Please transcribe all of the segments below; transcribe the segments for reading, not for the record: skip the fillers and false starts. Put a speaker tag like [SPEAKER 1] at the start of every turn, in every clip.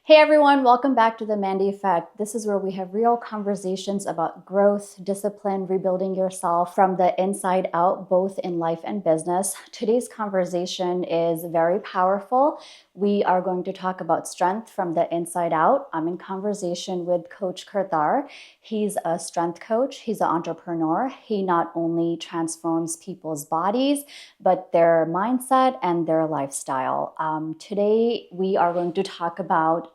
[SPEAKER 1] Hey everyone, welcome back to the Mandy Effect. This is where we have real conversations about growth, discipline, rebuilding yourself from the inside out, both in life and business. Today's conversation is very powerful. We are going to talk about strength from the inside out. I'm in conversation with Coach Kartar. He's a strength coach. He's an entrepreneur. He not only transforms people's bodies, but their mindset and their lifestyle. Today, we are going to talk about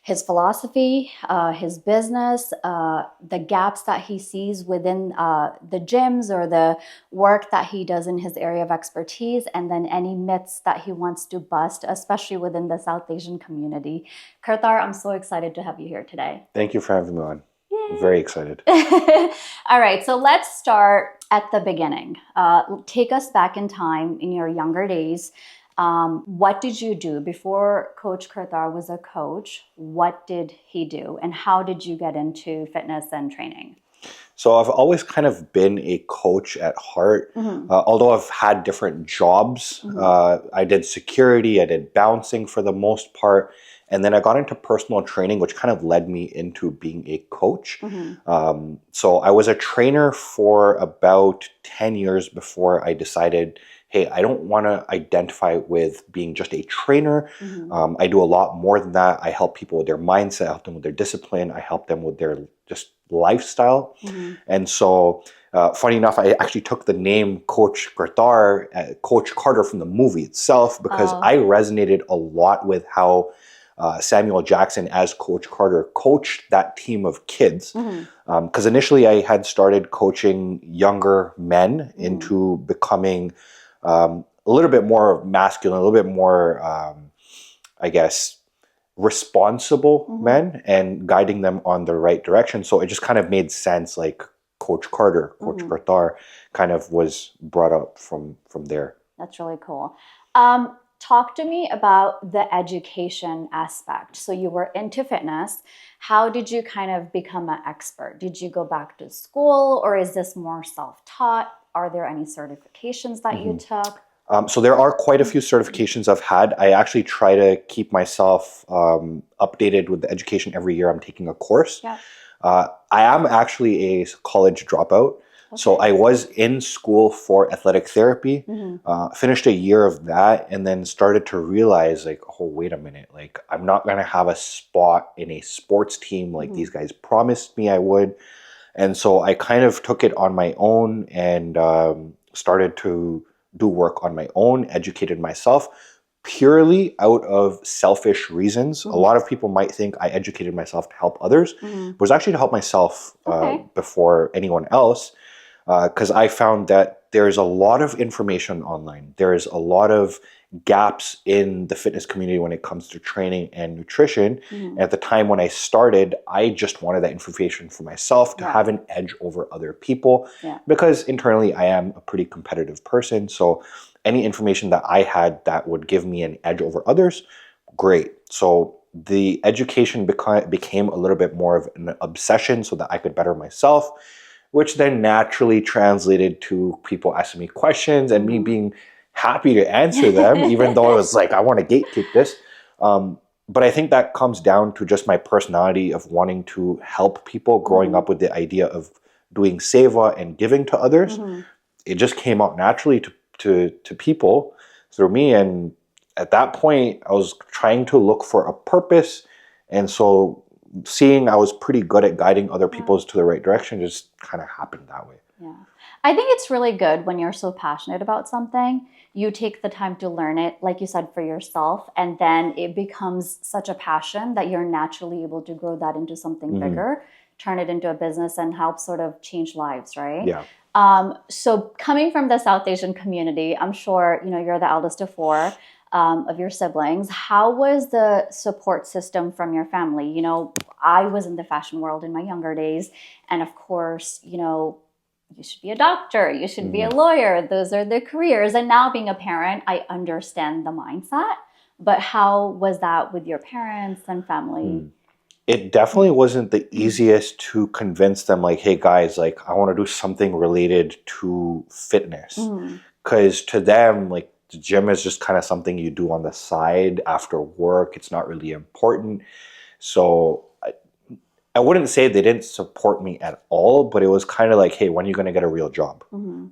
[SPEAKER 1] his philosophy, his business, the gaps that he sees within the gyms or the work that he does in his area of expertise, and then any myths that he wants to bust, especially within the South Asian community. Kartar, I'm so excited to have you here today.
[SPEAKER 2] Thank you for having me on. I'm very excited.
[SPEAKER 1] All right, so let's start at the beginning. Take us back in time in your younger days. What did you do before Coach Kartar was a coach? What did he do, and how did you get into fitness and training?
[SPEAKER 2] So I've always kind of been a coach at heart, although I've had different jobs. I did security, I did bouncing for the most part, and then I got into personal training, which kind of led me into being a coach. So I was a trainer for about 10 years before I decided, hey, I don't want to identify with being just a trainer. I do a lot more than that. I help people with their mindset, I help them with their discipline, I help them with their just lifestyle. And so, funny enough, I actually took the name Coach Kartar, Coach Kartar from the movie itself, because I resonated a lot with how Samuel Jackson as Coach Kartar coached that team of kids. Because initially I had started coaching younger men into becoming a little bit more masculine, a little bit more, I guess, responsible men and guiding them on the right direction. So it just kind of made sense, like Coach Kartar kind of was brought up from there.
[SPEAKER 1] That's really cool. Talk to me about the education aspect. So you were into fitness. How did you kind of become an expert? Did you go back to school, or is this more self-taught? Are there any certifications that you took?
[SPEAKER 2] So there are quite a few certifications I've had. I actually try to keep myself updated with the education every year. I'm taking a course. I am actually a college dropout. So I was in school for athletic therapy, finished a year of that, and then started to realize, like, oh, wait a minute, like, I'm not going to have a spot in a sports team like these guys promised me I would. And so I kind of took it on my own and started to do work on my own, educated myself purely out of selfish reasons. A lot of people might think I educated myself to help others, but it was actually to help myself before anyone else. Because I found that there's a lot of information online. There's a lot of gaps in the fitness community when it comes to training and nutrition. And at the time when I started, I just wanted that information for myself to have an edge over other people, because internally I am a pretty competitive person. So any information that I had that would give me an edge over others, great. So the education became a little bit more of an obsession so that I could better myself, which then naturally translated to people asking me questions and me being happy to answer them, even though it was like, I want to gatekeep this. But I think that comes down to just my personality of wanting to help people, growing up with the idea of doing seva and giving to others. It just came out naturally to people through me. And at that point, I was trying to look for a purpose. And so seeing I was pretty good at guiding other people to the right direction just kind of happened that way.
[SPEAKER 1] Yeah. I think it's really good when you're so passionate about something, you take the time to learn it, like you said, for yourself, and then it becomes such a passion that you're naturally able to grow that into something bigger, turn it into a business, and help sort of change lives, right?
[SPEAKER 2] Yeah.
[SPEAKER 1] So coming from the South Asian community, I'm sure, you're the eldest of four. Of your siblings. How was the support system from your family? I was in the fashion world in my younger days. And of course, you should be a doctor, you should be a lawyer. Those are the careers. And now being a parent, I understand the mindset. But how was that with your parents and family?
[SPEAKER 2] It definitely wasn't the easiest to convince them, like, hey guys, like, I want to do something related to fitness. Because to them, like, the gym is just kind of something you do on the side after work. It's not really important. So I wouldn't say they didn't support me at all, but it was kind of like, hey, when are you going to get a real job?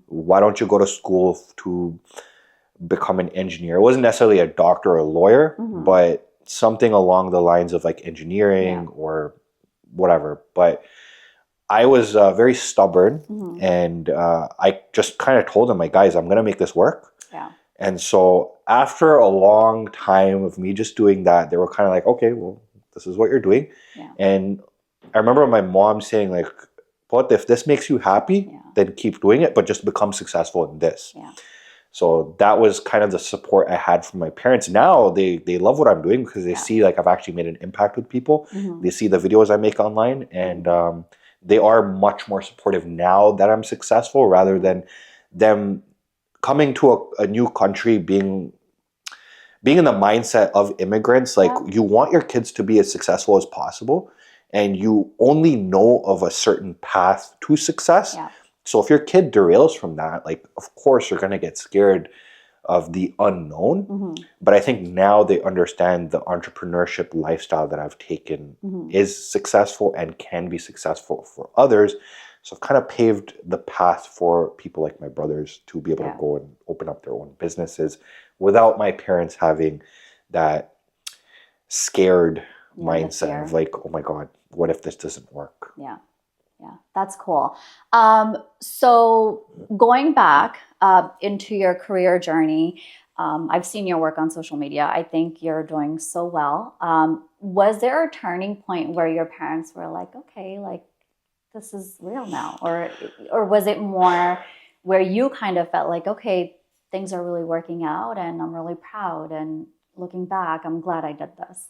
[SPEAKER 2] Why don't you go to school to become an engineer? It wasn't necessarily a doctor or a lawyer, but something along the lines of like engineering or whatever. But I was very stubborn, and I just kind of told them, like, guys, I'm going to make this work.
[SPEAKER 1] Yeah.
[SPEAKER 2] And so after a long time of me just doing that, they were kind of like, okay, well, this is what you're doing.
[SPEAKER 1] Yeah.
[SPEAKER 2] And I remember my mom saying, like, but if this makes you happy, then keep doing it, but just become successful in this.
[SPEAKER 1] Yeah.
[SPEAKER 2] So that was kind of the support I had from my parents. Now they love what I'm doing because they see like I've actually made an impact with people. They see the videos I make online, and they are much more supportive now that I'm successful, rather than them coming to a new country, being in the mindset of immigrants. Like, you want your kids to be as successful as possible, and you only know of a certain path to success.
[SPEAKER 1] Yeah.
[SPEAKER 2] So if your kid derails from that, like, of course you're going to get scared of the unknown. But I think now they understand the entrepreneurship lifestyle that I've taken is successful and can be successful for others. So I've kind of paved the path for people like my brothers to be able to go and open up their own businesses without my parents having that scared mindset of like, oh my God, what if this doesn't work?
[SPEAKER 1] Yeah. Yeah, that's cool. So going back into your career journey, I've seen your work on social media. I think you're doing so well. Was there a turning point where your parents were like, okay, like, this is real now? Or was it more where you kind of felt like, okay, things are really working out and I'm really proud, and looking back, I'm glad I did this?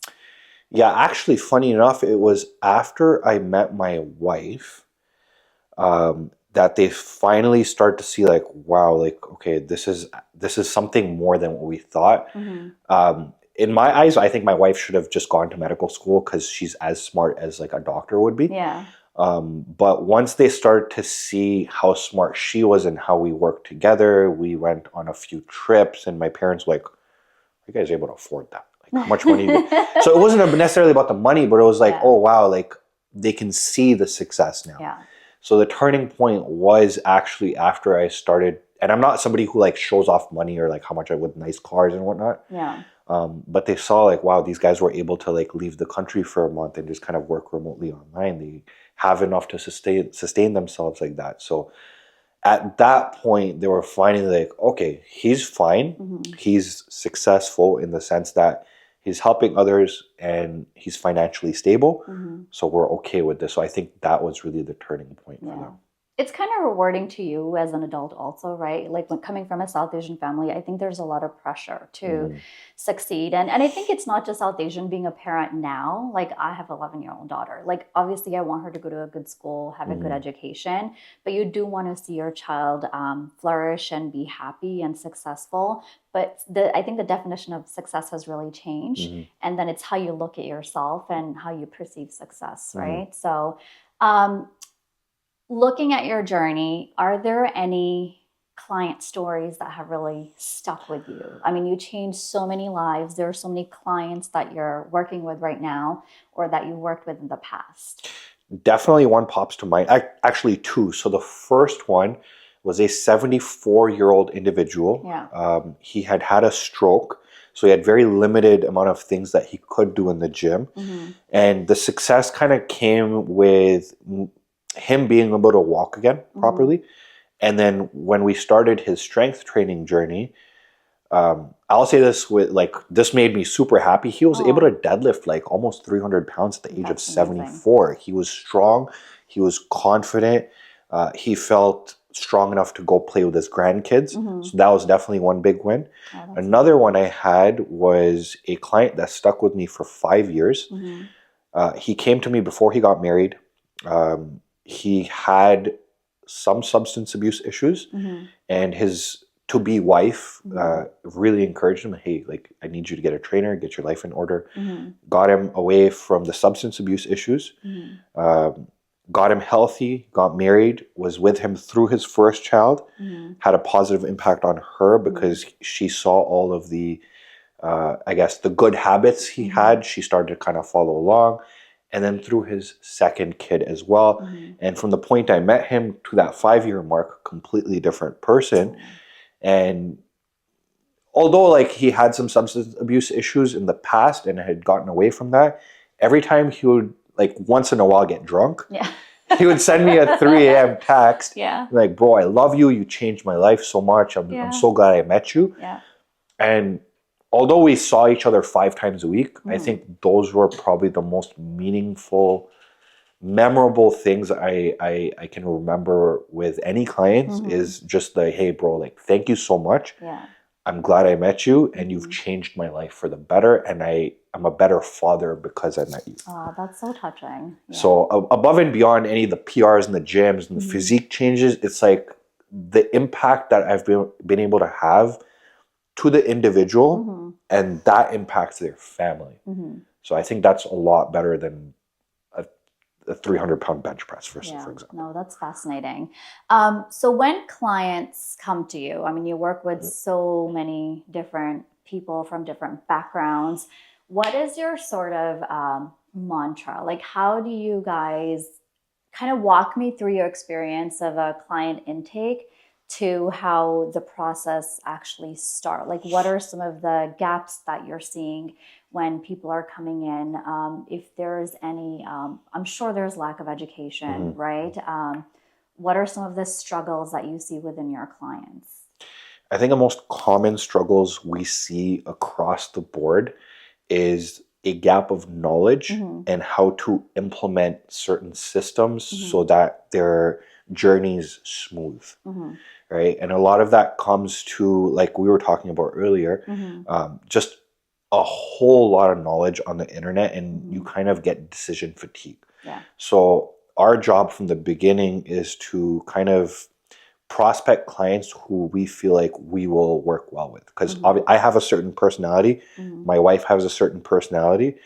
[SPEAKER 2] Yeah, actually, funny enough, it was after I met my wife that they finally start to see, like, wow, like, okay, this is something more than what we thought. In my eyes, I think my wife should have just gone to medical school because she's as smart as like a doctor would be.
[SPEAKER 1] Yeah.
[SPEAKER 2] But once they started to see how smart she was and how we worked together, we went on a few trips, and my parents were like, are you guys able to afford that? Like, how much money? So it wasn't necessarily about the money, but it was like, oh wow, like, they can see the success now.
[SPEAKER 1] Yeah.
[SPEAKER 2] So the turning point was actually after I started, and I'm not somebody who like shows off money or like how much I with nice cars and whatnot.
[SPEAKER 1] Yeah.
[SPEAKER 2] But they saw like, wow, these guys were able to like leave the country for a month and just kind of work remotely online. They have enough to sustain themselves like that. So at that point, they were finally like, okay, he's fine. He's successful in the sense that he's helping others and he's financially stable. So we're okay with this. So I think that was really the turning point for them.
[SPEAKER 1] It's kind of rewarding to you as an adult also, right? Like, when coming from a South Asian family, I think there's a lot of pressure to succeed. And I think it's not just South Asian. Being a parent now, like, I have an 11-year-old daughter. Like, obviously I want her to go to a good school, have a good education, but you do want to see your child flourish and be happy and successful. But I think the definition of success has really changed. And then it's how you look at yourself and how you perceive success, right? So looking at your journey, are there any client stories that have really stuck with you? I mean, you changed so many lives. There are so many clients that you're working with right now, or that you worked with in the past.
[SPEAKER 2] Definitely one pops to mind. Actually, two. So the first one was a 74-year-old individual.
[SPEAKER 1] Yeah.
[SPEAKER 2] He had had a stroke. So he had very limited amount of things that he could do in the gym. And the success kind of came with him being able to walk again properly. And then when we started his strength training journey, I'll say this with like, this made me super happy. He was able to deadlift like almost 300 pounds at the age of 74. He was strong. He was confident. He felt strong enough to go play with his grandkids. So that was definitely one big win. Another one I had was a client that stuck with me for 5 years. He came to me before he got married. He had some substance abuse issues, and his to-be wife really encouraged him, hey, like, I need you to get a trainer, get your life in order. Got him away from the substance abuse issues, got him healthy, got married, was with him through his first child, had a positive impact on her because she saw all of the, I guess, the good habits he had. She started to kind of follow along. And then through his second kid as well. And from the point I met him to that 5-year mark, completely different person. And although like he had some substance abuse issues in the past and had gotten away from that, every time he would like once in a while get drunk, he would send me a 3 a.m. text like, bro, I love you. You changed my life so much. I'm so glad I met you. And although we saw each other 5 times a week, I think those were probably the most meaningful, memorable things I can remember with any clients is just the, hey, bro, like, thank you so much. I'm glad I met you and you've changed my life for the better. And I'm a better father because I met you.
[SPEAKER 1] Oh, that's so touching.
[SPEAKER 2] So above and beyond any of the PRs and the gyms and the physique changes, it's like the impact that I've been able to have to the individual and that impacts their family. So I think that's a lot better than a 300-pound bench press, for example.
[SPEAKER 1] No, that's fascinating. So when clients come to you, I mean, you work with so many different people from different backgrounds. What is your sort of mantra? Like, how do you guys kind of walk me through your experience of a client intake to how the process actually starts? Like, what are some of the gaps that you're seeing when people are coming in? If there's any, I'm sure there's lack of education, right? What are some of the struggles that you see within your clients?
[SPEAKER 2] I think the most common struggles we see across the board is a gap of knowledge and how to implement certain systems so that their journey is smooth. Right. And a lot of that comes to, like we were talking about earlier, just a whole lot of knowledge on the internet and you kind of get decision fatigue. So our job from the beginning is to kind of prospect clients who we feel like we will work well with. Because I have a certain personality. My wife has a certain personality.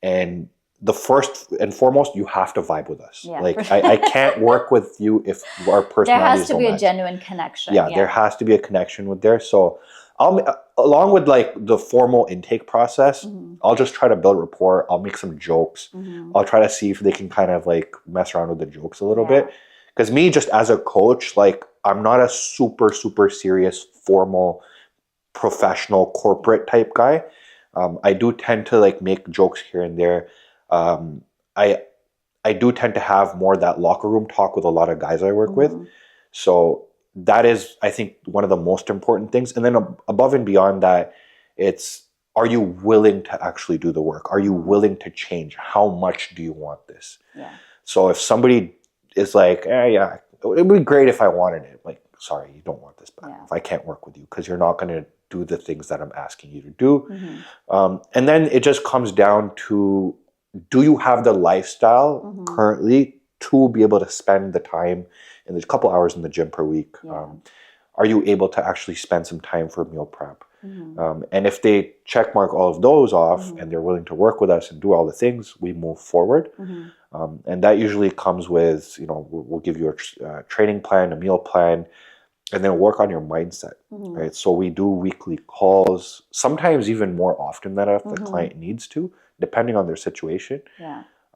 [SPEAKER 2] And the first and foremost, you have to vibe with us. Like I can't work with you if our personalities
[SPEAKER 1] there has to
[SPEAKER 2] don't
[SPEAKER 1] be
[SPEAKER 2] match.
[SPEAKER 1] A genuine connection.
[SPEAKER 2] Yeah, there has to be a connection with there. So along with like the formal intake process, I'll just try to build rapport. I'll make some jokes. I'll try to see if they can kind of like mess around with the jokes a little bit. Because me, just as a coach, like I'm not a super, super serious, formal, professional, corporate type guy. I do tend to like make jokes here and there. I do tend to have more that locker room talk with a lot of guys I work with. So that is, I think, one of the most important things. And then above and beyond that, it's, are you willing to actually do the work? Are you willing to change? How much do you want this? So if somebody is like, yeah, it would be great if I wanted it. Like, sorry, you don't want this back. If I can't work with you because you're not going to do the things that I'm asking you to do. And then it just comes down to, do you have the lifestyle currently to be able to spend the time and there's a couple hours in the gym per week? Are you able to actually spend some time for meal prep? And if they check mark all of those off and they're willing to work with us and do all the things, we move forward. And that usually comes with, we'll give you a training plan, a meal plan, and then work on your mindset, right? So we do weekly calls, sometimes even more often than if the client needs to, depending on their situation.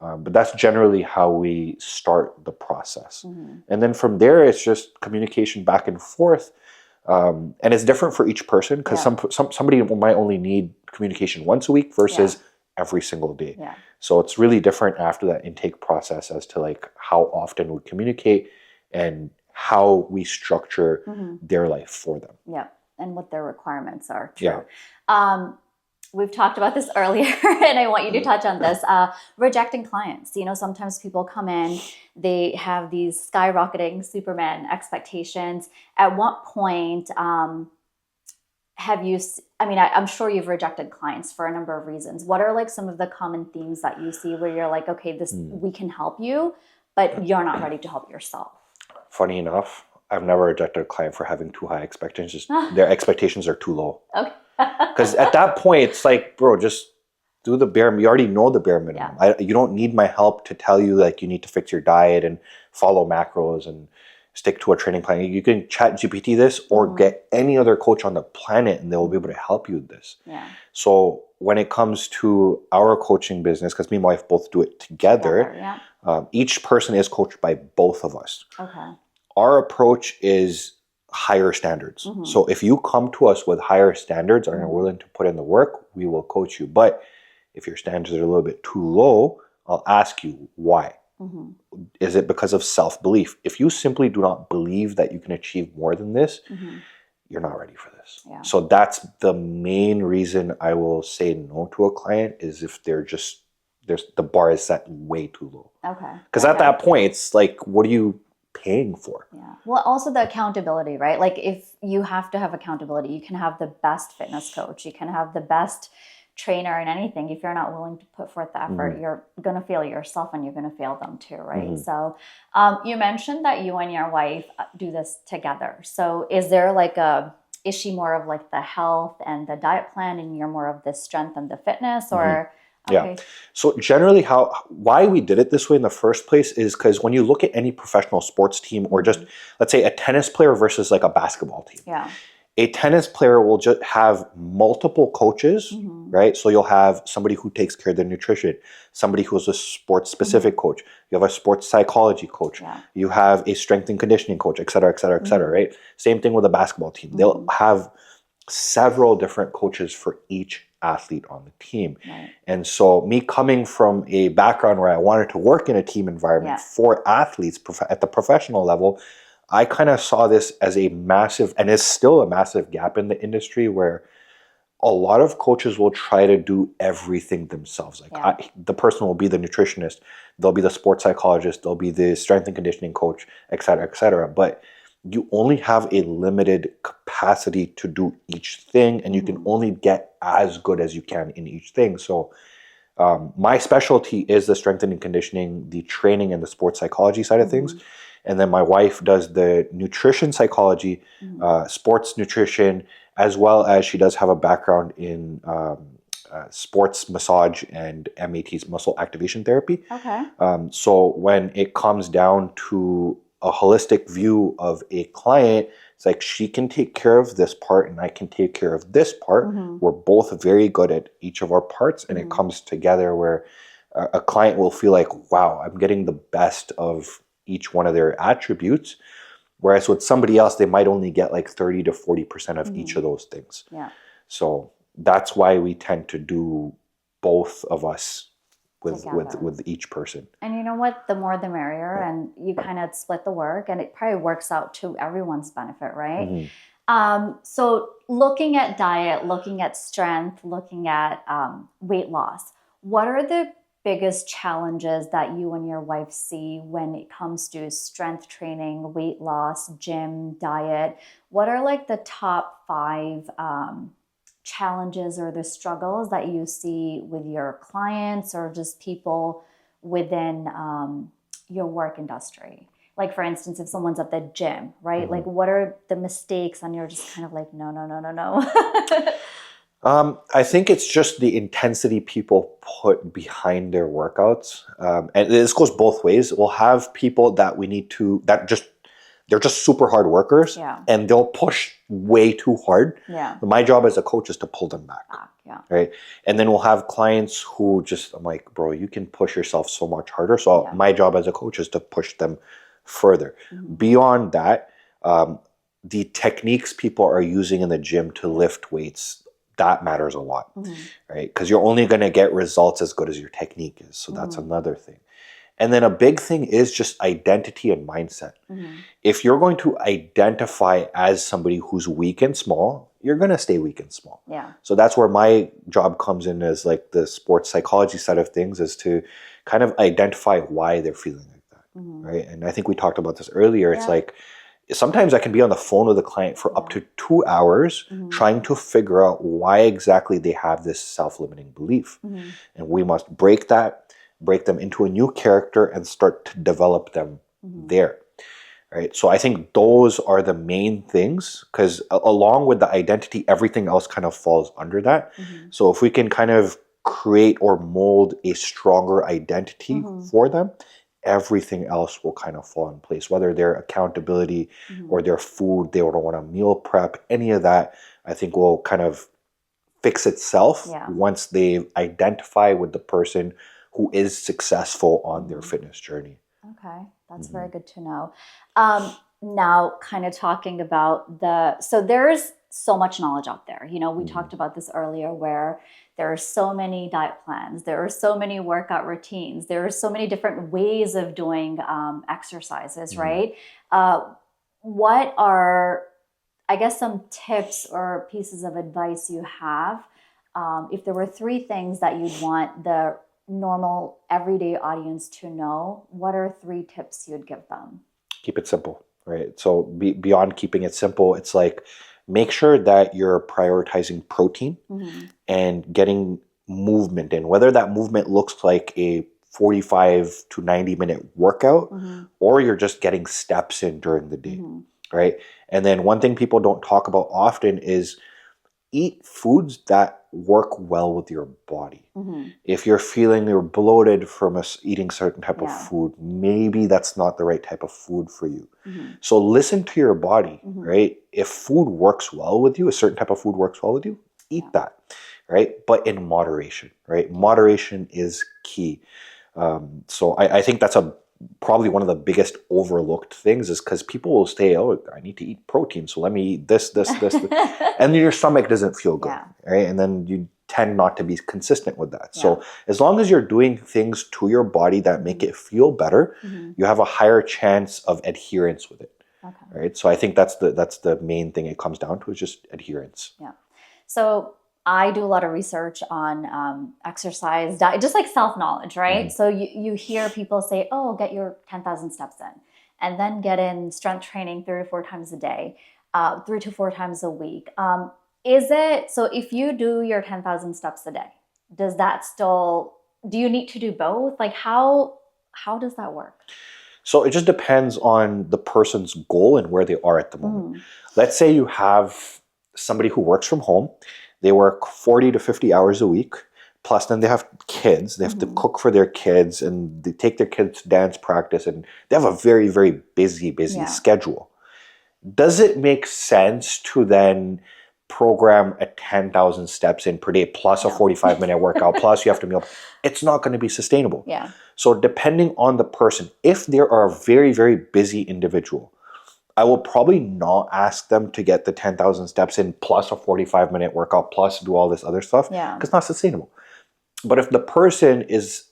[SPEAKER 2] But that's generally how we start the process. And then from there, it's just communication back and forth. And it's different for each person because somebody might only need communication once a week versus every single day. So it's really different after that intake process as to like how often we communicate and how we structure their life for them.
[SPEAKER 1] And what their requirements are. We've talked about this earlier, and I want you to touch on this. Rejecting clients. Sometimes people come in, they have these skyrocketing Superman expectations. At what point have you, I'm sure you've rejected clients for a number of reasons. What are like some of the common themes that you see where you're like, okay, we can help you, but you're not ready to help yourself?
[SPEAKER 2] Funny enough, I've never rejected a client for having too high expectations. Their expectations are too low. Because at that point, it's like, bro, just do the bare, you already know the bare minimum. You don't need my help to tell you like you need to fix your diet and follow macros and stick to a training plan. You can chat GPT this or get any other coach on the planet and they'll be able to help you with this.
[SPEAKER 1] Yeah.
[SPEAKER 2] So when it comes to our coaching business, because me and my wife both do it together, each person is coached by both of us.
[SPEAKER 1] Okay.
[SPEAKER 2] Our approach is higher standards. So if you come to us with higher standards and are willing to put in the work, we will coach you. But if your standards are a little bit too low, I'll ask you why. Is it because of self-belief? If you simply do not believe that you can achieve more than this, you're not ready for this.
[SPEAKER 1] Yeah.
[SPEAKER 2] So that's the main reason I will say no to a client, is if they're just, the bar is set way too low.
[SPEAKER 1] Okay.
[SPEAKER 2] Because at that point, it's like, what are you paying for?
[SPEAKER 1] Yeah. Well, also the accountability, right? Like if you have to have accountability, you can have the best fitness coach, you can have the best trainer in anything. If you're not willing to put forth the effort, you're going to fail yourself and you're going to fail them too, right? So you mentioned that you and your wife do this together. So is there like is she more of like the health and the diet plan and you're more of the strength and the fitness, or? Okay.
[SPEAKER 2] Yeah. So generally why we did it this way in the first place is because when you look at any professional sports team or just, let's say, a tennis player versus like a basketball team.
[SPEAKER 1] Yeah.
[SPEAKER 2] A tennis player will just have multiple coaches, right? So you'll have somebody who takes care of their nutrition, somebody who's a sports specific coach. You have a sports psychology coach.
[SPEAKER 1] Yeah.
[SPEAKER 2] You have a strength and conditioning coach, et cetera, et cetera, et cetera, right? Same thing with a basketball team. They'll have several different coaches for each athlete on the team.
[SPEAKER 1] Right.
[SPEAKER 2] And so me coming from a background where I wanted to work in a team environment for athletes at the professional level, I kind of saw this as a massive, and is still a massive gap in the industry, where a lot of coaches will try to do everything themselves. Like the person will be the nutritionist, they'll be the sports psychologist, they'll be the strength and conditioning coach, et cetera, et cetera. But you only have a limited capacity to do each thing, and you can only get as good as you can in each thing. So my specialty is the strength and conditioning, the training, and the sports psychology side of things. And then my wife does the nutrition psychology, sports nutrition, as well as she does have a background in sports massage and MAT's muscle activation therapy.
[SPEAKER 1] Okay.
[SPEAKER 2] So when it comes down to a holistic view of a client, it's like she can take care of this part and I can take care of this part. We're both very good at each of our parts, and it comes together where a client will feel like, wow, I'm getting the best of each one of their attributes. Whereas with somebody else, they might only get like 30 to 40% of each of those things.
[SPEAKER 1] Yeah.
[SPEAKER 2] So that's why we tend to do both of us with each person.
[SPEAKER 1] And you know what? The more the merrier, and you kind of split the work, and it probably works out to everyone's benefit, right? So looking at diet, looking at strength, looking at weight loss, what are the biggest challenges that you and your wife see when it comes to strength training, weight loss, gym, diet? What are like the top 5 challenges or the struggles that you see with your clients or just people within your work industry? Like, for instance, if someone's at the gym, right? Like, what are the mistakes? And you're just kind of like, no.
[SPEAKER 2] I think it's just the intensity people put behind their workouts. And this goes both ways. We'll have people that they're just super hard workers, and they'll push way too hard.
[SPEAKER 1] Yeah.
[SPEAKER 2] My job as a coach is to pull them back. Right. And then we'll have clients who I'm like, bro, you can push yourself so much harder. So my job as a coach is to push them further. Beyond that, the techniques people are using in the gym to lift weights, that matters a lot, right? Because you're only going to get results as good as your technique is. So that's another thing. And then a big thing is just identity and mindset. If you're going to identify as somebody who's weak and small, you're going to stay weak and small.
[SPEAKER 1] Yeah.
[SPEAKER 2] So that's where my job comes in, as like the sports psychology side of things, is to kind of identify why they're feeling like that, right? And I think we talked about this earlier. It's like, sometimes I can be on the phone with a client for up to 2 hours trying to figure out why exactly they have this self-limiting belief. And we must break them into a new character and start to develop them there. Right. So I think those are the main things, because along with the identity, everything else kind of falls under that. So if we can kind of create or mold a stronger identity for them, everything else will kind of fall in place. Whether their accountability or their food, they don't want to meal prep, any of that, I think will kind of fix itself once they identify with the person who is successful on their fitness journey.
[SPEAKER 1] Okay, that's very good to know. Now, kind of talking about so there's so much knowledge out there. You know, we talked about this earlier where there are so many diet plans, there are so many workout routines, there are so many different ways of doing exercises, right? What are, I guess, some tips or pieces of advice you have? If there were 3 things that you'd want the normal everyday audience to know, what are 3 tips you'd give them?
[SPEAKER 2] Keep it simple, right? So beyond keeping it simple, it's like make sure that you're prioritizing protein and getting movement in, whether that movement looks like a 45 to 90 minute workout or you're just getting steps in during the day, right? And then one thing people don't talk about often is eat foods that work well with your body. If you're feeling you're bloated from eating certain type of food, maybe that's not the right type of food for you. So listen to your body, right? If food works well with you, a certain type of food works well with you, eat that, right? But in moderation, right? Moderation is key. So I think that's probably one of the biggest overlooked things is because people will say, oh, I need to eat protein, so let me eat this. And your stomach doesn't feel good, right? And then you tend not to be consistent with that. So as long as you're doing things to your body that make it feel better, you have a higher chance of adherence with it, right? So I think that's the main thing it comes down to is just adherence.
[SPEAKER 1] Yeah. So I do a lot of research on exercise, diet, just like self-knowledge, right? So you hear people say, oh, get your 10,000 steps in, and then get in strength training 3 to 4 times a day, 3 to 4 times a week. Is it, so if you do your 10,000 steps a day, do you need to do both? Like how does that work?
[SPEAKER 2] So it just depends on the person's goal and where they are at the moment. Let's say you have somebody who works from home. They work 40 to 50 hours a week. Plus, then they have kids. They have to cook for their kids and they take their kids to dance practice. And they have a very, very busy schedule. Does it make sense to then program a 10,000 steps in per day plus a 45-minute workout plus you have to meal? It's not going to be sustainable. So depending on the person, if they are a very, very busy individual, I will probably not ask them to get the 10,000 steps in plus a 45-minute workout plus do all this other stuff because it's not sustainable. But if the person is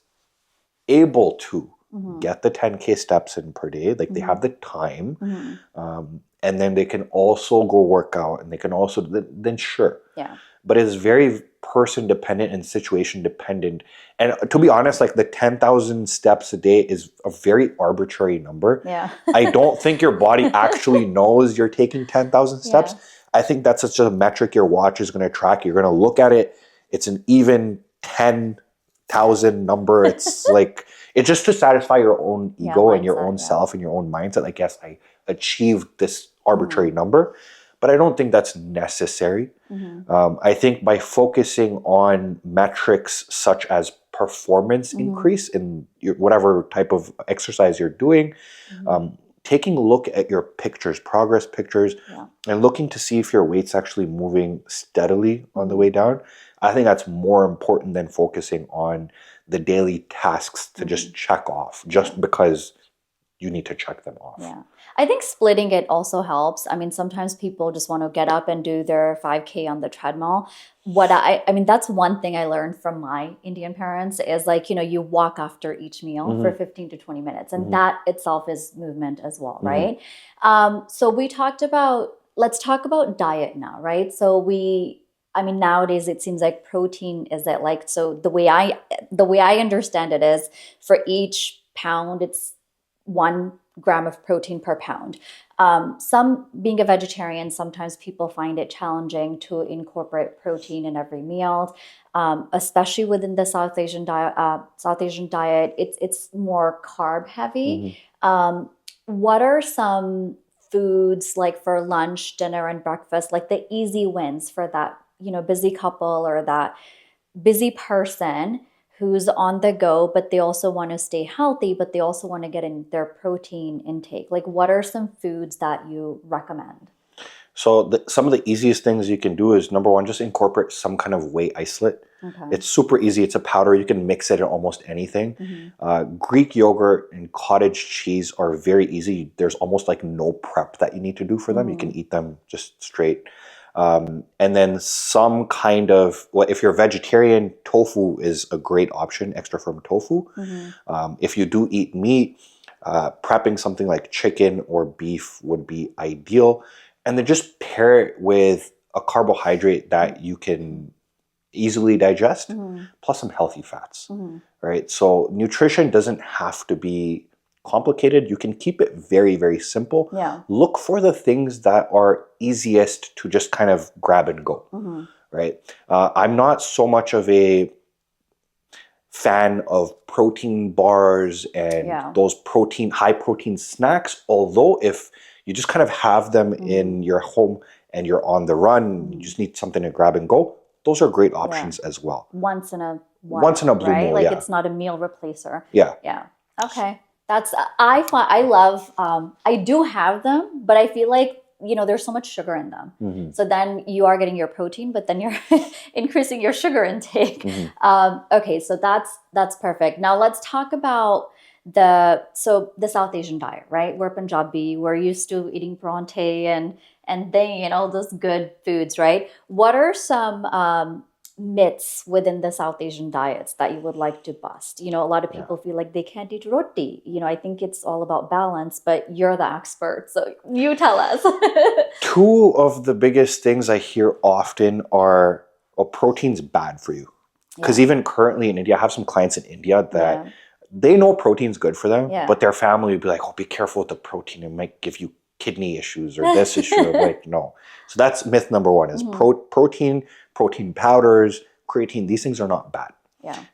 [SPEAKER 2] able to get the 10K steps in per day, like they have the time, and then they can also go work out and they can also, then sure. But it's very person dependent and situation dependent. And to be honest, like the 10,000 steps a day is a very arbitrary number. I don't think your body actually knows you're taking 10,000 steps. I think that's such a metric your watch is going to track. You're going to look at it. It's an even 10,000 number. It's like, it's just to satisfy your own ego and your own self and your own mindset. Like, yes, I achieved this arbitrary number. But I don't think that's necessary. I think by focusing on metrics such as performance increase in whatever type of exercise you're doing, taking a look at your pictures, progress pictures, and looking to see if your weight's actually moving steadily on the way down, I think that's more important than focusing on the daily tasks to just check off just because you need to check them off.
[SPEAKER 1] I think splitting it also helps. I mean, sometimes people just want to get up and do their 5K on the treadmill. I mean, that's one thing I learned from my Indian parents is like, you know, you walk after each meal for 15 to 20 minutes. And that itself is movement as well, right? So let's talk about diet now, right? So I mean, nowadays it seems like protein is that like, so the way I understand it is for each pound, it's 1 gram of protein per pound. Some being a vegetarian, sometimes people find it challenging to incorporate protein in every meal, especially within the South Asian diet. It's more carb heavy. What are some foods like for lunch, dinner, and breakfast, like the easy wins for that, you know, busy couple or that busy person who's on the go, but they also want to stay healthy, but they also want to get in their protein intake? Like, what are some foods that you recommend?
[SPEAKER 2] So some of the easiest things you can do is, number one, just incorporate some kind of whey isolate.
[SPEAKER 1] Okay.
[SPEAKER 2] It's super easy. It's a powder. You can mix it in almost anything. Greek yogurt and cottage cheese are very easy. There's almost like no prep that you need to do for them. You can eat them just straight. And then some kind of, well, if you're vegetarian, tofu is a great option, extra firm tofu. If you do eat meat, prepping something like chicken or beef would be ideal. And then just pair it with a carbohydrate that you can easily digest, plus some healthy fats, right? So nutrition doesn't have to be complicated. You can keep it very, very simple.
[SPEAKER 1] Yeah.
[SPEAKER 2] Look for the things that are easiest to just kind of grab and go, right? I'm not so much of a fan of protein bars and those high protein snacks, although if you just kind of have them in your home and you're on the run, you just need something to grab and go, those are great options as well.
[SPEAKER 1] Once in a while,
[SPEAKER 2] once in a blue moon,
[SPEAKER 1] like it's not a meal replacer.
[SPEAKER 2] Yeah.
[SPEAKER 1] Okay. That's I love I do have them, but I feel like there's so much sugar in them. So then you are getting your protein, but then you're increasing your sugar intake. Okay, so that's perfect. Now let's talk about the South Asian diet, right? We're Punjabi, we're used to eating parathe and then those good foods, right? What are some myths within the South Asian diets that you would like to bust? A lot of people feel like they can't eat roti. I think it's all about balance, but you're the expert, so you tell us.
[SPEAKER 2] Two of the biggest things I hear often are, protein's bad for you. Because even currently in India, I have some clients in India that they know protein's good for them, but their family would be like, oh, be careful with the protein. It might give you kidney issues or this issue. I'm like, no. So that's myth number one is protein powders, creatine, these things are not bad.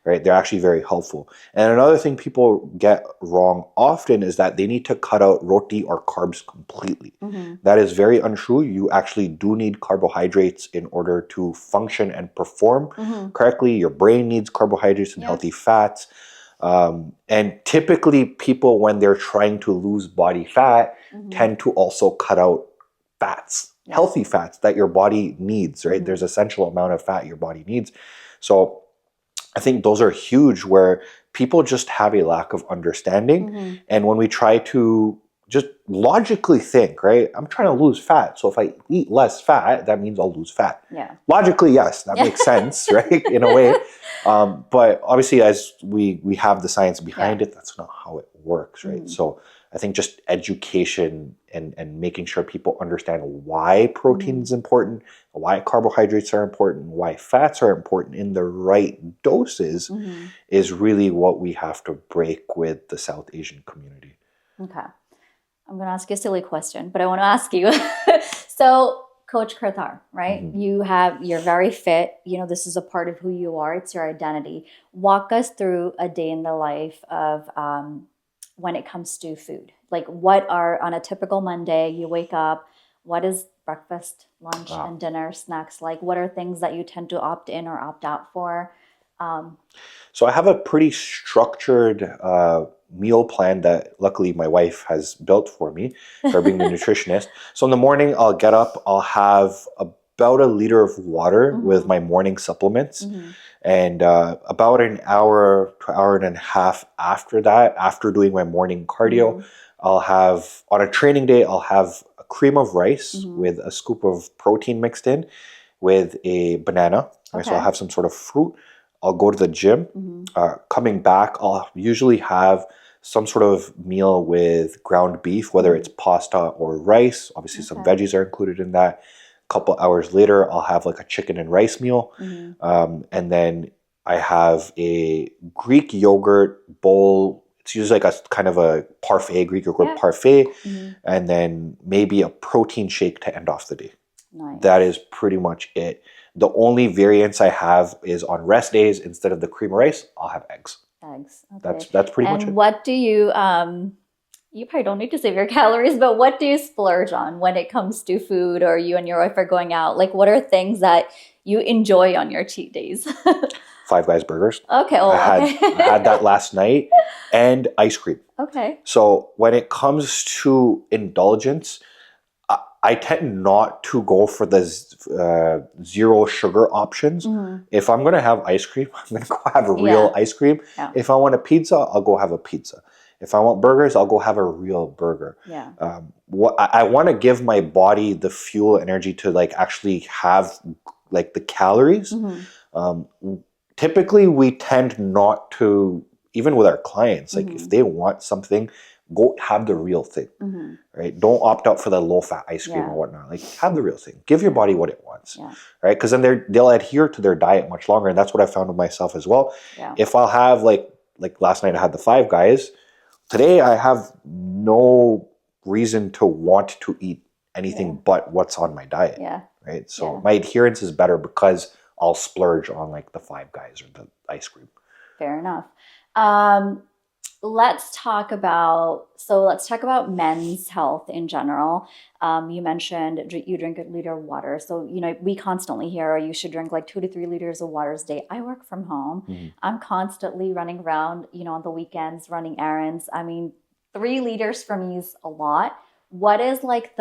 [SPEAKER 2] Right? They're actually very helpful. And another thing people get wrong often is that they need to cut out roti or carbs completely. That is very untrue. You actually do need carbohydrates in order to function and perform correctly. Your brain needs carbohydrates and healthy fats. And typically people, when they're trying to lose body fat, tend to also cut out fats, healthy fats that your body needs, right? There's essential amount of fat your body needs. So I think those are huge, where people just have a lack of understanding. And when we try to just logically think, right? I'm trying to lose fat. So if I eat less fat, that means I'll lose fat. Logically, yes, that makes sense, right? In a way. But obviously, as we have the science behind it, that's not how it works, right? So I think just education and making sure people understand why protein is important, why carbohydrates are important, why fats are important in the right doses is really what we have to break with the South Asian community.
[SPEAKER 1] Okay. I'm going to ask you a silly question, but I want to ask you. So, Coach Kartar, right? You're very fit. This is a part of who you are. It's your identity. Walk us through a day in the life of when it comes to food. Like, what are, on a typical Monday, you wake up, what is breakfast, lunch, and dinner, snacks like? What are things that you tend to opt in or opt out for?
[SPEAKER 2] So I have a pretty structured meal plan that luckily my wife has built for me, for being a nutritionist. So in the morning, I'll get up, I'll have about a liter of water with my morning supplements. And about an hour to hour and a half after that, after doing my morning cardio, I'll have, on a training day, I'll have a cream of rice with a scoop of protein mixed in with a banana. Right? So I'll have some sort of fruit. I'll go to the gym. Coming back, I'll usually have some sort of meal with ground beef, whether it's pasta or rice. Obviously, some veggies are included in that. A couple hours later, I'll have like a chicken and rice meal. And then I have a Greek yogurt bowl. It's usually like a kind of a parfait, Greek yogurt parfait. And then maybe a protein shake to end off the day.
[SPEAKER 1] Nice.
[SPEAKER 2] That is pretty much it. The only variance I have is on rest days, instead of the cream of rice, I'll have eggs.
[SPEAKER 1] Okay.
[SPEAKER 2] That's pretty much it.
[SPEAKER 1] And what do you, you probably don't need to save your calories, but what do you splurge on when it comes to food, or you and your wife are going out? Like, what are things that you enjoy on your cheat days?
[SPEAKER 2] Five Guys burgers.
[SPEAKER 1] Okay. Oh,
[SPEAKER 2] I had that last night, and ice cream.
[SPEAKER 1] Okay.
[SPEAKER 2] So when it comes to indulgence, I tend not to go for the zero sugar options.
[SPEAKER 1] Mm-hmm.
[SPEAKER 2] If I'm going to have ice cream, I'm going to go have a real ice cream.
[SPEAKER 1] Yeah.
[SPEAKER 2] If I want a pizza, I'll go have a pizza. If I want burgers, I'll go have a real burger.
[SPEAKER 1] Yeah.
[SPEAKER 2] What I want to give my body the fuel energy to like actually have like the calories.
[SPEAKER 1] Mm-hmm.
[SPEAKER 2] Typically, we tend not to, even with our clients, like if they want something, go have the real thing, right? Don't opt out for the low-fat ice cream or whatnot. Like have the real thing. Give your body what it wants, right? Because then they'll adhere to their diet much longer, and that's what I found with myself as well.
[SPEAKER 1] Yeah.
[SPEAKER 2] If I'll have like last night I had the Five Guys. Today I have no reason to want to eat anything but what's on my diet, right? So my adherence is better because I'll splurge on like the Five Guys or the ice cream.
[SPEAKER 1] Fair enough. Let's talk about men's health in general. You mentioned you drink a liter of water. So, we constantly hear you should drink like 2 to 3 liters of water a day. I work from home. I'm constantly running around, on the weekends, running errands. I mean, 3 liters for me is a lot. What is like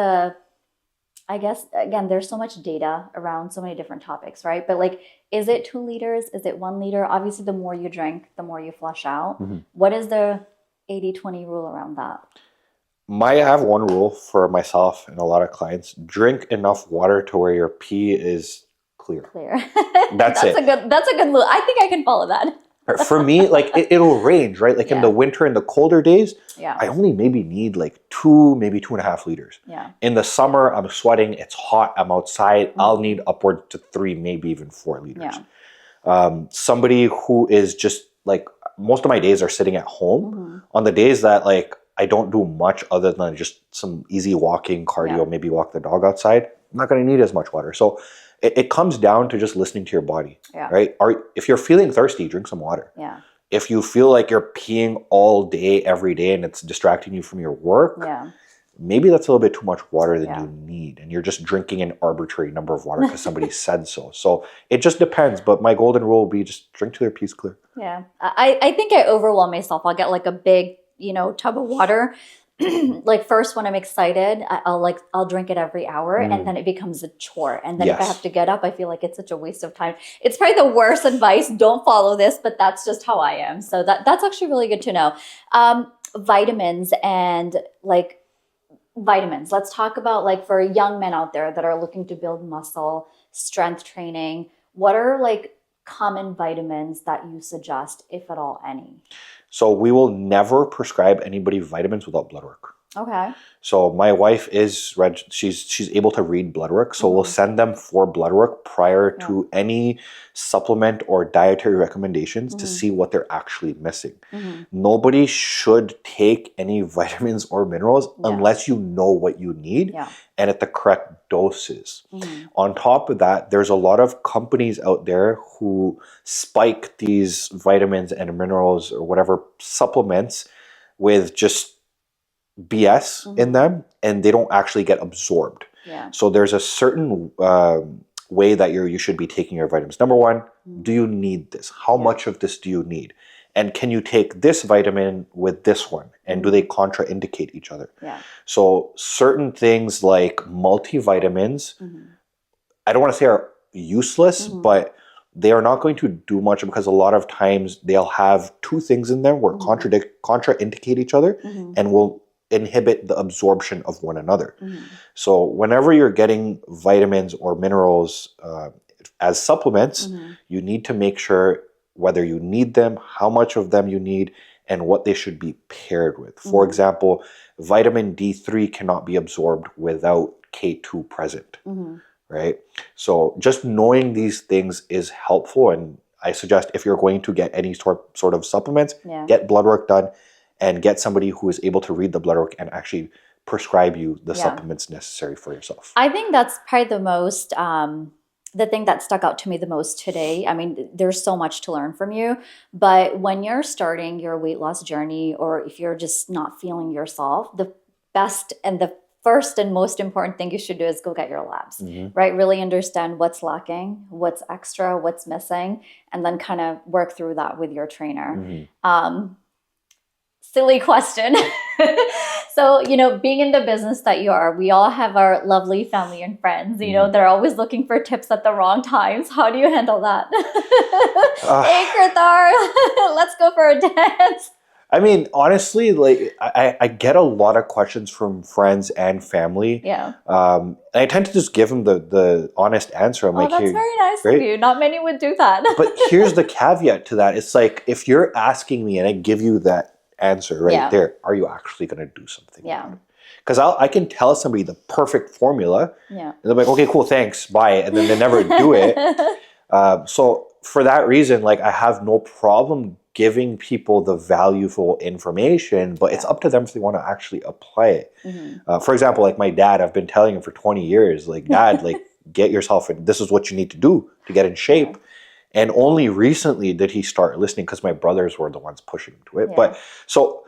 [SPEAKER 1] I guess, again, there's so much data around so many different topics, right? But like, is it 2 liters? Is it 1 liter? Obviously, the more you drink, the more you flush out. What is the 80-20 rule around that?
[SPEAKER 2] I have one rule for myself and a lot of clients. Drink enough water to where your pee is clear. That's it.
[SPEAKER 1] That's a good rule. I think I can follow that.
[SPEAKER 2] For me, like it'll range, right? Like in the winter, in the colder days, I only maybe need like 2, maybe 2.5 liters.
[SPEAKER 1] Yeah.
[SPEAKER 2] In the summer, I'm sweating, it's hot, I'm outside, I'll need upward to 3, maybe even 4 liters.
[SPEAKER 1] Yeah.
[SPEAKER 2] Somebody who is just like, most of my days are sitting at home. On the days that like I don't do much other than just some easy walking, cardio, maybe walk the dog outside, I'm not going to need as much water. So it comes down to just listening to your body, right? If you're feeling thirsty, drink some water.
[SPEAKER 1] Yeah.
[SPEAKER 2] If you feel like you're peeing all day, every day, and it's distracting you from your work, maybe that's a little bit too much water than you need. And you're just drinking an arbitrary number of water because somebody said so. So it just depends. But my golden rule will be just drink till your pee's clear.
[SPEAKER 1] Yeah. I think I overwhelm myself. I'll get like a big, tub of water. Like first when I'm excited, I'll drink it every hour and then it becomes a chore. And then if I have to get up, I feel like it's such a waste of time. It's probably the worst advice. Don't follow this, but that's just how I am. So that's actually really good to know. Vitamins and like vitamins. Let's talk about like for young men out there that are looking to build muscle, strength training. What are like common vitamins that you suggest, if at all any?
[SPEAKER 2] So we will never prescribe anybody vitamins without blood work.
[SPEAKER 1] Okay.
[SPEAKER 2] So my wife she's able to read blood work. So we'll send them for blood work prior to any supplement or dietary recommendations to see what they're actually missing. Nobody should take any vitamins or minerals unless you know what you need and at the correct doses. On top of that, there's a lot of companies out there who spike these vitamins and minerals or whatever supplements with just BS in them, and they don't actually get absorbed. So there's a certain way that you should be taking your vitamins. Number one, do you need this? How much of this do you need? And can you take this vitamin with this one? And do they contraindicate each other? So certain things like multivitamins, I don't want to say are useless, but they are not going to do much because a lot of times they'll have 2 things in there where contraindicate each other and will inhibit the absorption of one another. So whenever you're getting vitamins or minerals as supplements, you need to make sure whether you need them, how much of them you need, and what they should be paired with. For example, vitamin D3 cannot be absorbed without K2 present, right? So just knowing these things is helpful, and I suggest if you're going to get any sort of supplements, get blood work done and get somebody who is able to read the blood work and actually prescribe you the supplements necessary for yourself.
[SPEAKER 1] I think that's probably the thing that stuck out to me the most today, I mean, there's so much to learn from you, but when you're starting your weight loss journey, or if you're just not feeling yourself, the best and the first and most important thing you should do is go get your labs, right? Really understand what's lacking, what's extra, what's missing, and then kind of work through that with your trainer. Silly question. So, being in the business that you are, we all have our lovely family and friends, they're always looking for tips at the wrong times. How do you handle that? Hey, Kartar, let's go for a dance.
[SPEAKER 2] I mean, honestly, like I get a lot of questions from friends and family.
[SPEAKER 1] Yeah.
[SPEAKER 2] And I tend to just give them the honest answer. I'm like,
[SPEAKER 1] that's very nice of you. Not many would do that.
[SPEAKER 2] But here's the caveat to that. It's like, if you're asking me and I give you that answer there, are you actually going to do something about it? Because I can tell somebody the perfect formula, and they're like, okay, cool, thanks, bye, and then they never do it. So for that reason, like, I have no problem giving people the valuable information, but it's up to them if they want to actually apply it. For example, like my dad, I've been telling him for 20 years, like, Dad, like, get yourself in, this is what you need to do to get in shape. And only recently did he start listening, because my brothers were the ones pushing him to it. But so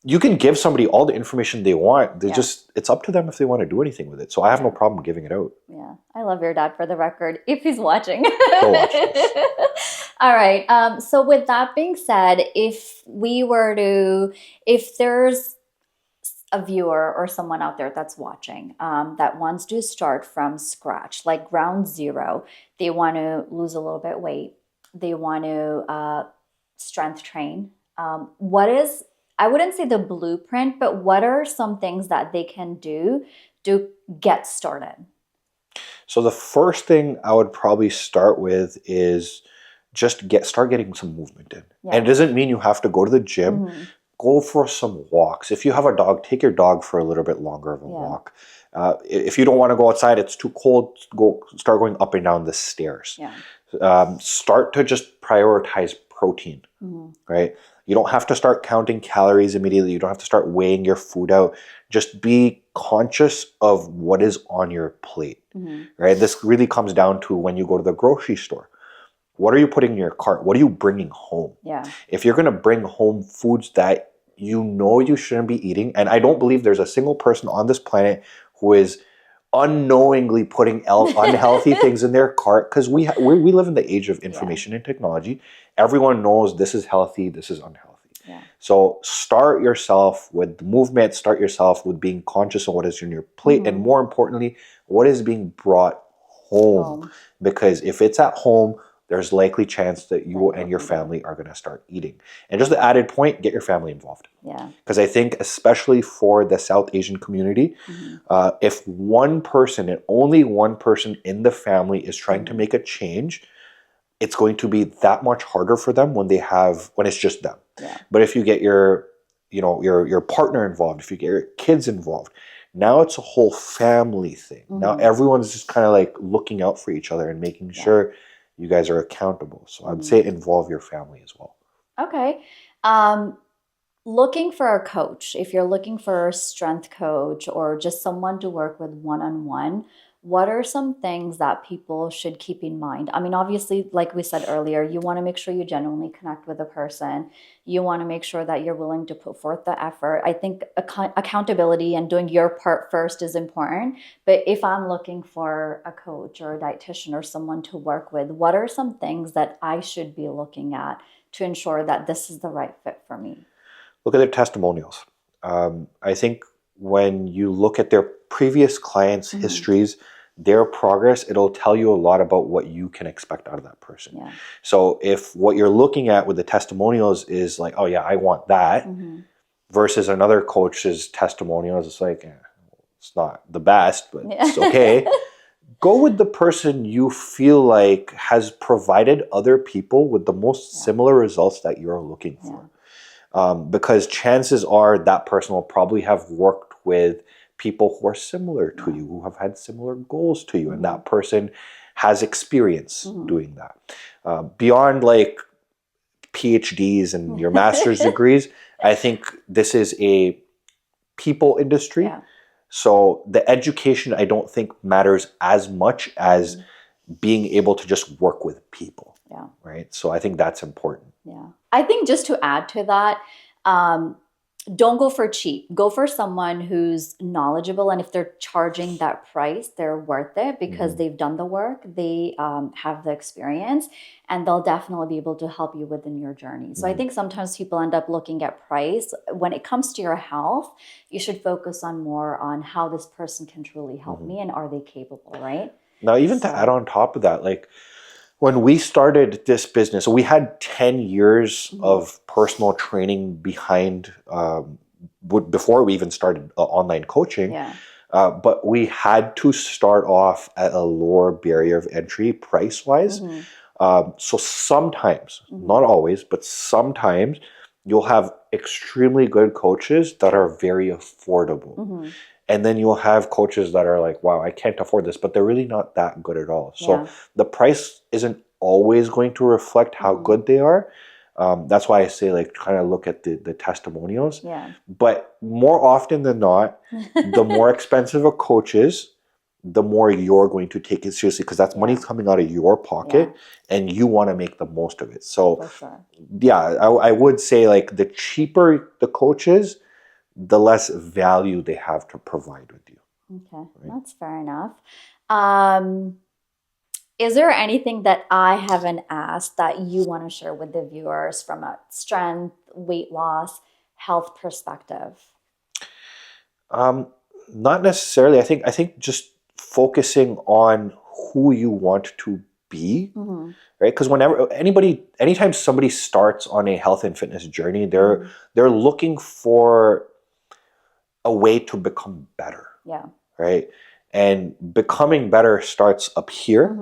[SPEAKER 2] you can give somebody all the information they want. They just, it's up to them if they want to do anything with it. So I have no problem giving it out.
[SPEAKER 1] Yeah. I love your dad, for the record, if he's watching.
[SPEAKER 2] Go watch this.
[SPEAKER 1] All right. So with that being said, if there's a viewer or someone out there that's watching that wants to start from scratch, like ground zero, they want to lose a little bit weight, they want to strength train, what is, I wouldn't say the blueprint, but what are some things that they can do to get started?
[SPEAKER 2] So the first thing I would probably start with is just start getting some movement in. And it doesn't mean you have to go to the gym. Go for some walks. If you have a dog, take your dog for a little bit longer of a walk. If you don't want to go outside, it's too cold, start going up and down the stairs. Start to just prioritize protein, right? You don't have to start counting calories immediately. You don't have to start weighing your food out. Just be conscious of what is on your plate, right? This really comes down to when you go to the grocery store. What are you putting in your cart? What are you bringing home? If you're going to bring home foods that you shouldn't be eating, and I don't believe there's a single person on this planet who is unknowingly putting unhealthy things in their cart, because we live in the age of information and technology. Everyone knows this is healthy, this is unhealthy. So start yourself with movement, start yourself with being conscious of what is in your plate, and more importantly, what is being brought home. Because if it's at home, there's likely chance that you and your family are going to start eating. And just the added point, get your family involved. Because I think, especially for the South Asian community, if one person and only one person in the family is trying to make a change, it's going to be that much harder for them when it's just them. But if you get your partner involved, if you get your kids involved, now it's a whole family thing. Now everyone's just kind of like looking out for each other and making sure you guys are accountable. So I'd say involve your family as well.
[SPEAKER 1] Okay. Looking for a coach, if you're looking for a strength coach or just someone to work with one-on-one, what are some things that people should keep in mind? I mean, obviously, like we said earlier, you want to make sure you genuinely connect with the person. You want to make sure that you're willing to put forth the effort. I think accountability and doing your part first is important. But if I'm looking for a coach or a dietitian or someone to work with, what are some things that I should be looking at to ensure that this is the right fit for me?
[SPEAKER 2] Look at their testimonials. I think when you look at their previous clients' histories, their progress, it'll tell you a lot about what you can expect out of that person. So if what you're looking at with the testimonials is like, oh yeah, I want that, versus another coach's testimonials, it's like, it's not the best, but it's okay. Go with the person you feel like has provided other people with the most similar results that you're looking for. Because chances are that person will probably have worked with people who are similar to you, who have had similar goals to you, and that person has experience doing that. Beyond like PhDs and your master's degrees, I think this is a people industry. So the education, I don't think, matters as much as being able to just work with people.
[SPEAKER 1] Yeah.
[SPEAKER 2] Right. So I think that's important.
[SPEAKER 1] Yeah. I think just to add to that, don't go for cheap. Go for someone who's knowledgeable. And if they're charging that price, they're worth it because they've done the work, they have the experience, and they'll definitely be able to help you within your journey. So I think sometimes people end up looking at price. When it comes to your health, you should focus on more on how this person can truly help me and are they capable, right?
[SPEAKER 2] Now, even to add on top of that, like when we started this business, we had 10 years of personal training behind before we even started online coaching.
[SPEAKER 1] Yeah.
[SPEAKER 2] But we had to start off at a lower barrier of entry price-wise. So sometimes, not always, but sometimes you'll have extremely good coaches that are very affordable. And then you'll have coaches that are like, wow, I can't afford this, but they're really not that good at all. So the price isn't always going to reflect how good they are. That's why I say, like, kind of look at the testimonials.
[SPEAKER 1] Yeah.
[SPEAKER 2] But more often than not, the more expensive a coach is, the more you're going to take it seriously, because that's money coming out of your pocket and you want to make the most of it. So
[SPEAKER 1] For sure.
[SPEAKER 2] yeah, I would say, like, the cheaper the coach is, the less value they have to provide with you.
[SPEAKER 1] Okay, that's fair enough. Is there anything that I haven't asked that you want to share with the viewers from a strength, weight loss, health perspective?
[SPEAKER 2] Not necessarily. I think just focusing on who you want to be, right? Because anytime somebody starts on a health and fitness journey, they're looking for a way to become better.
[SPEAKER 1] Yeah.
[SPEAKER 2] Right. And becoming better starts up here.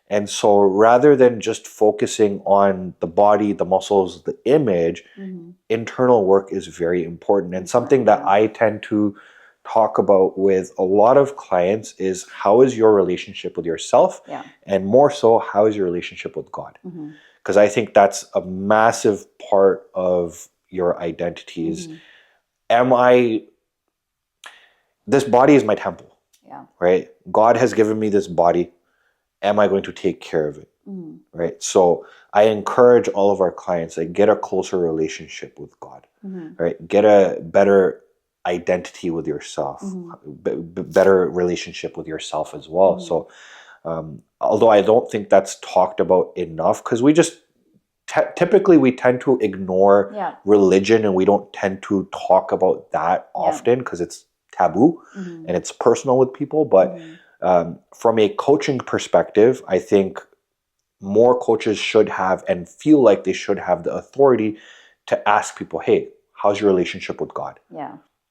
[SPEAKER 2] And so rather than just focusing on the body, the muscles, the image, internal work is very important. And something that I tend to talk about with a lot of clients is, how is your relationship with yourself? And more so, how is your relationship with God? Because I think that's a massive part of your identities. This body is my temple. Right? God has given me this body. Am I going to take care of it? Right? So I encourage all of our clients, like, get a closer relationship with God. Right? Get a better identity with yourself, better relationship with yourself as well. So although I don't think that's talked about enough, because we just typically we tend to ignore religion, and we don't tend to talk about that often because it's taboo and it's personal with people. But from a coaching perspective, I think more coaches should have and feel like they should have the authority to ask people, hey, how's your relationship with God?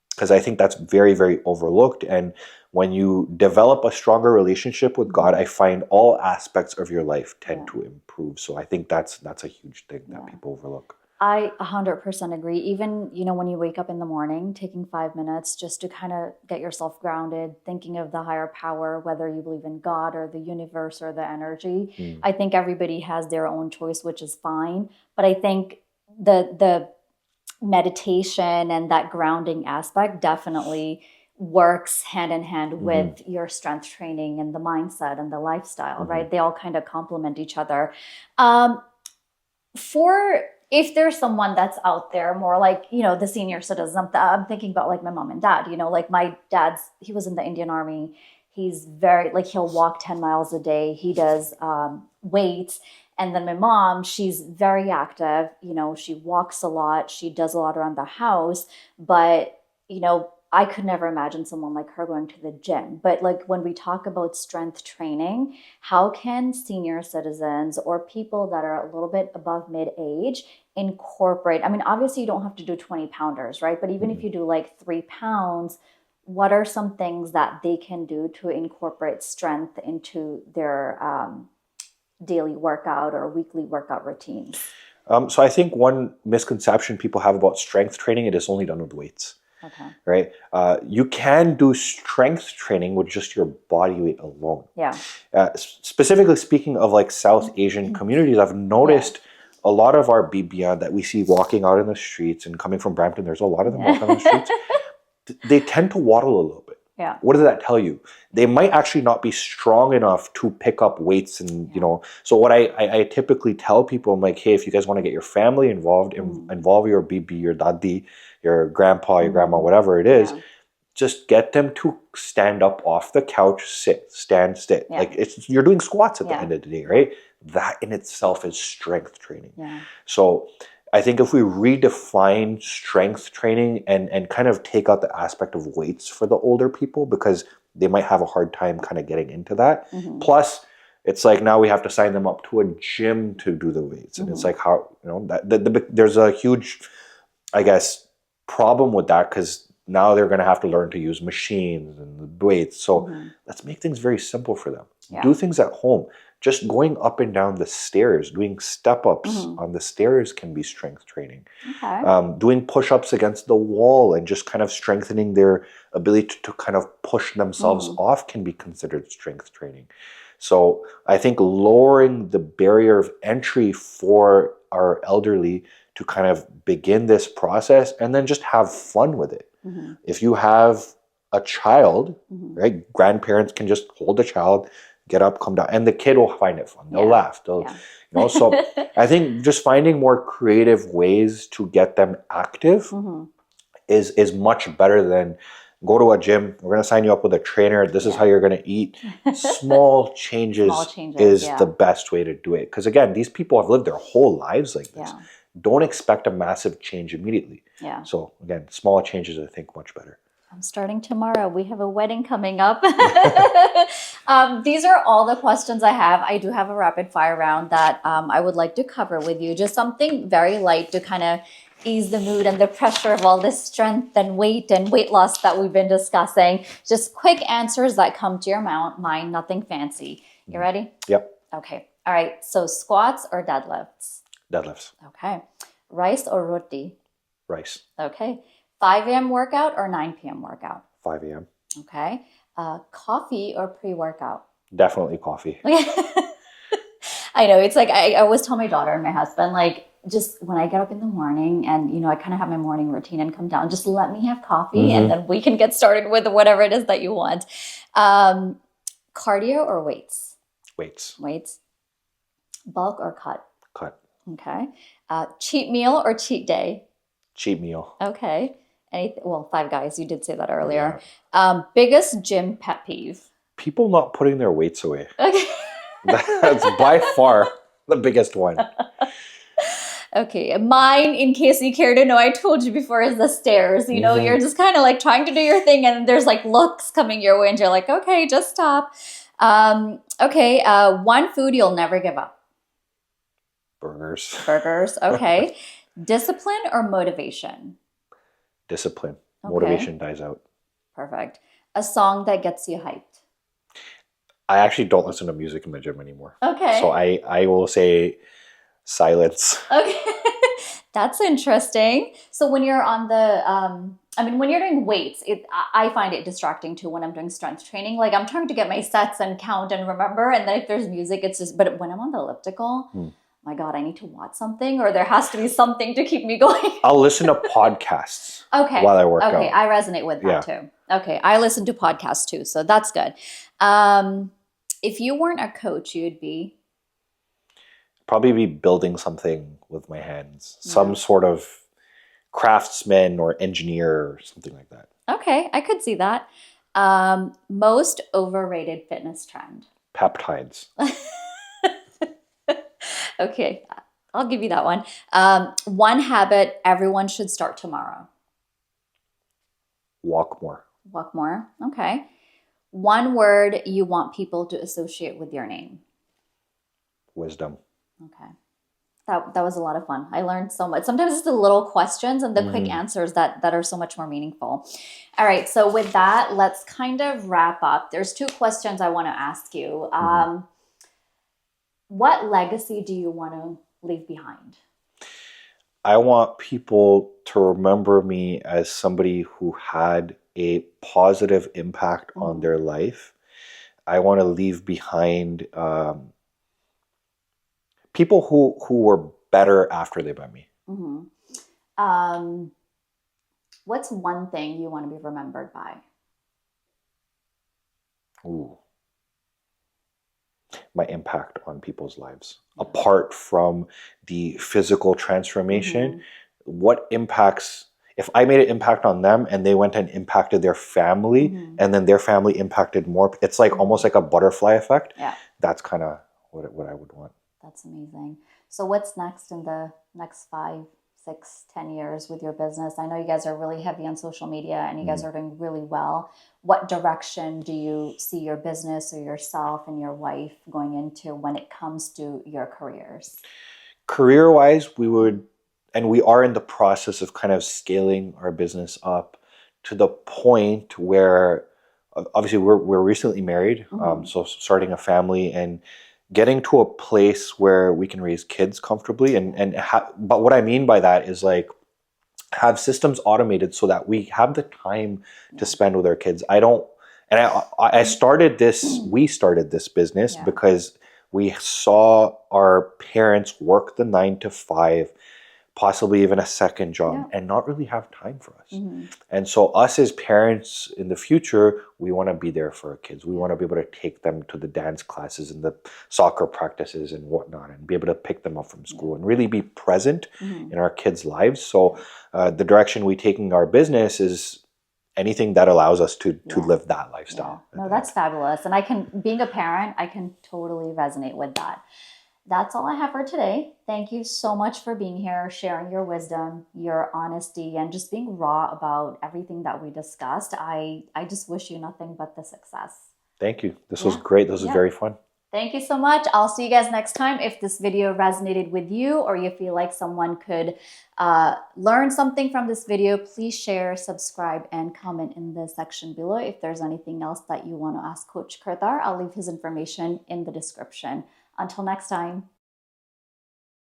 [SPEAKER 2] Because I think that's very, very overlooked. And when you develop a stronger relationship with God, I find all aspects of your life tend to improve. So I think that's a huge thing that people overlook.
[SPEAKER 1] I 100% agree. Even, when you wake up in the morning, taking 5 minutes just to kind of get yourself grounded, thinking of the higher power, whether you believe in God or the universe or the energy. I think everybody has their own choice, which is fine. But I think the meditation and that grounding aspect definitely works hand in hand with your strength training and the mindset and the lifestyle, right? They all kind of complement each other. If there's someone that's out there more like, the senior citizen, I'm thinking about like my mom and dad, like my dad's, he was in the Indian Army. He's very, like, he'll walk 10 miles a day. He does weights. And then my mom, she's very active. She walks a lot. She does a lot around the house. But, I could never imagine someone like her going to the gym. But like when we talk about strength training, how can senior citizens or people that are a little bit above mid-age incorporate? I mean, obviously you don't have to do 20 pounders, right? But even if you do like 3 pounds, what are some things that they can do to incorporate strength into their daily workout or weekly workout routines?
[SPEAKER 2] So I think one misconception people have about strength training, it is only done with weights.
[SPEAKER 1] Okay.
[SPEAKER 2] Right? You can do strength training with just your body weight alone.
[SPEAKER 1] Yeah.
[SPEAKER 2] Specifically speaking of like South Asian communities, I've noticed a lot of our BBN that we see walking out in the streets, and coming from Brampton, there's a lot of them walking on the streets. They tend to waddle a little bit.
[SPEAKER 1] Yeah.
[SPEAKER 2] What does that tell you? They might actually not be strong enough to pick up weights and, so what I typically tell people, I'm like, hey, if you guys want to get your family involved, involve your bibi, your dadi, your grandpa, your grandma, whatever it is, just get them to stand up off the couch, sit. Yeah. Like you're doing squats at the end of the day, right? That in itself is strength training.
[SPEAKER 1] Yeah.
[SPEAKER 2] So I think if we redefine strength training and kind of take out the aspect of weights for the older people, because they might have a hard time kind of getting into that. Plus, it's like now we have to sign them up to a gym to do the weights. And it's like how, there's a huge, I guess, problem with that, because now they're going to have to learn to use machines and weights. So let's make things very simple for them. Yeah. Do things at home. Just going up and down the stairs, doing step-ups on the stairs can be strength training. Okay. Doing push-ups against the wall and just kind of strengthening their ability to kind of push themselves off can be considered strength training. So I think lowering the barrier of entry for our elderly to kind of begin this process and then just have fun with it. If you have a child, right, grandparents can just hold a child, get up, come down, and the kid will find it fun. They'll laugh. They'll, so I think just finding more creative ways to get them active is much better than go to a gym. We're going to sign you up with a trainer. This is how you're going to eat. Small changes is the best way to do it. Because again, these people have lived their whole lives like this. Yeah. Don't expect a massive change immediately. Yeah. So again, small changes, I think, much better.
[SPEAKER 1] I'm starting tomorrow. We have a wedding coming up. These are all the questions I have. I do have a rapid fire round that I would like to cover with you. Just something very light to kind of ease the mood and the pressure of all this strength and weight loss that we've been discussing. Just quick answers that come to your mind, nothing fancy. You ready?
[SPEAKER 2] Yep.
[SPEAKER 1] Okay. All right. So squats or deadlifts?
[SPEAKER 2] Deadlifts.
[SPEAKER 1] Okay. Rice or roti?
[SPEAKER 2] Rice.
[SPEAKER 1] Okay. 5 a.m. workout or 9 p.m. workout?
[SPEAKER 2] 5 a.m.
[SPEAKER 1] Okay. Coffee or pre-workout?
[SPEAKER 2] Definitely coffee.
[SPEAKER 1] I know. It's like I always tell my daughter and my husband, like, just when I get up in the morning and, I kind of have my morning routine and come down, just let me have coffee and then we can get started with whatever it is that you want. Cardio or weights?
[SPEAKER 2] Weights.
[SPEAKER 1] Weights. Bulk or cut?
[SPEAKER 2] Cut.
[SPEAKER 1] Okay. Cheat meal or cheat day?
[SPEAKER 2] Cheat meal.
[SPEAKER 1] Okay. Well, Five Guys, you did say that earlier. Yeah. Biggest gym pet peeve?
[SPEAKER 2] People not putting their weights away.
[SPEAKER 1] Okay.
[SPEAKER 2] That's by far the biggest one.
[SPEAKER 1] Okay. Mine, in case you care to know, I told you before, is the stairs. You're just kind of like trying to do your thing and there's like looks coming your way and you're like, okay, just stop. Okay. One food you'll never give up?
[SPEAKER 2] Burgers.
[SPEAKER 1] Burgers. Okay. Discipline or motivation?
[SPEAKER 2] Discipline. Okay. Motivation dies out.
[SPEAKER 1] Perfect. A song that gets you hyped?
[SPEAKER 2] I actually don't listen to music in the gym anymore.
[SPEAKER 1] Okay.
[SPEAKER 2] So I will say silence.
[SPEAKER 1] Okay. That's interesting. So when you're on the, when you're doing weights, I find it distracting too when I'm doing strength training. Like I'm trying to get my sets and count and remember. And then if there's music, it's just, but when I'm on the elliptical, my God, I need to watch something or there has to be something to keep me going.
[SPEAKER 2] I'll listen to podcasts while I work out.
[SPEAKER 1] Okay, I resonate with that too. Okay, I listen to podcasts too, so that's good. If you weren't a coach, you'd be?
[SPEAKER 2] Probably be building something with my hands. Some sort of craftsman or engineer or something like that.
[SPEAKER 1] Okay, I could see that. Most overrated fitness trend?
[SPEAKER 2] Peptides.
[SPEAKER 1] Okay, I'll give you that one. One habit everyone should start tomorrow.
[SPEAKER 2] Walk more.
[SPEAKER 1] Walk more. Okay. One word you want people to associate with your name.
[SPEAKER 2] Wisdom.
[SPEAKER 1] Okay. That was a lot of fun. I learned so much. Sometimes it's the little questions and the quick answers that are so much more meaningful. All right. So with that, let's kind of wrap up. There's 2 questions I want to ask you. What legacy do you want to leave behind?
[SPEAKER 2] I want people to remember me as somebody who had a positive impact on their life. I want to leave behind people who were better after they met me.
[SPEAKER 1] What's one thing you want to be remembered by?
[SPEAKER 2] Ooh, my impact on people's lives. Apart from the physical transformation, what impacts, if I made an impact on them and they went and impacted their family and then their family impacted more, it's like almost like a butterfly effect.
[SPEAKER 1] Yeah.
[SPEAKER 2] That's kind of what I would want.
[SPEAKER 1] That's amazing. So what's next in the next 5, 6, 10 years with your business? I know you guys are really heavy on social media and you guys are doing really well. What direction do you see your business or yourself and your wife going into when it comes to your careers?
[SPEAKER 2] Career-wise, we are in the process of kind of scaling our business up to the point where obviously we're recently married, so starting a family and getting to a place where we can raise kids comfortably but what I mean by that is like have systems automated so that we have the time to spend with our kids. I started this, we started this business because we saw our parents work the 9 to 5, possibly even a second job, and not really have time for us. And so us as parents in the future, we want to be there for our kids. We want to be able to take them to the dance classes and the soccer practices and whatnot, and be able to pick them up from school and really be present in our kids' lives. So the direction we're taking our business is anything that allows us to live that lifestyle.
[SPEAKER 1] No, that's fabulous. And being a parent, I can totally resonate with that. That's all I have for today. Thank you so much for being here, sharing your wisdom, your honesty, and just being raw about everything that we discussed. I just wish you nothing but the success.
[SPEAKER 2] Thank you. This was great. This was very fun.
[SPEAKER 1] Thank you so much. I'll see you guys next time. If this video resonated with you or you feel like someone could learn something from this video, please share, subscribe, and comment in the section below. If there's anything else that you want to ask Coach Kartar, I'll leave his information in the description. Until next time.